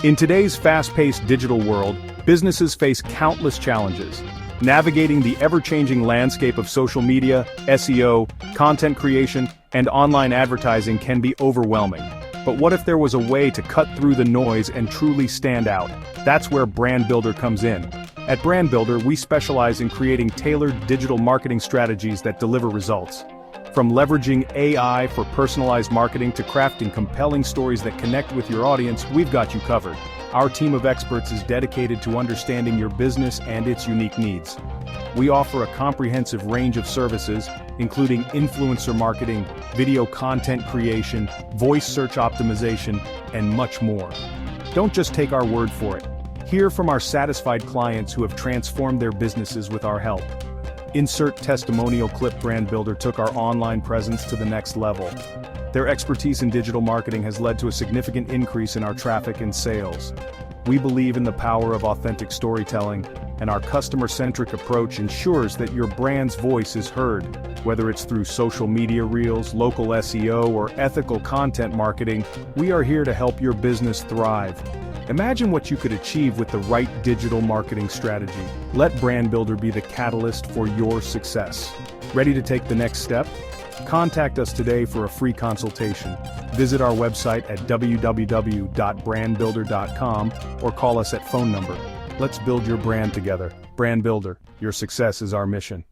In today's fast-paced digital world, businesses face countless challenges. Navigating the ever-changing landscape of social media, SEO, content creation, and online advertising can be overwhelming. But what if there was a way to cut through the noise and truly stand out? That's where Brand Builder comes in. At Brand Builder, we specialize in creating tailored digital marketing strategies that deliver results. From leveraging AI for personalized marketing to crafting compelling stories that connect with your audience, we've got you covered. Our team of experts is dedicated to understanding your business and its unique needs. We offer a comprehensive range of services, including influencer marketing, video content creation, voice search optimization, and much more. Don't just take our word for it. Hear from our satisfied clients who have transformed their businesses with our help. Insert testimonial clip. Brand Builder took our online presence to the next level. Their expertise in digital marketing has led to a significant increase in our traffic and sales. We believe in the power of authentic storytelling, and our customer-centric approach ensures that your brand's voice is heard. Whether it's through social media reels, local SEO, or ethical content marketing, we are here to help your business thrive. Imagine what you could achieve with the right digital marketing strategy. Let Brand Builder be the catalyst for your success. Ready to take the next step? Contact us today for a free consultation. Visit our website at www.brandbuilder.com or call us at phone number. Let's build your brand together. Brand Builder, your success is our mission.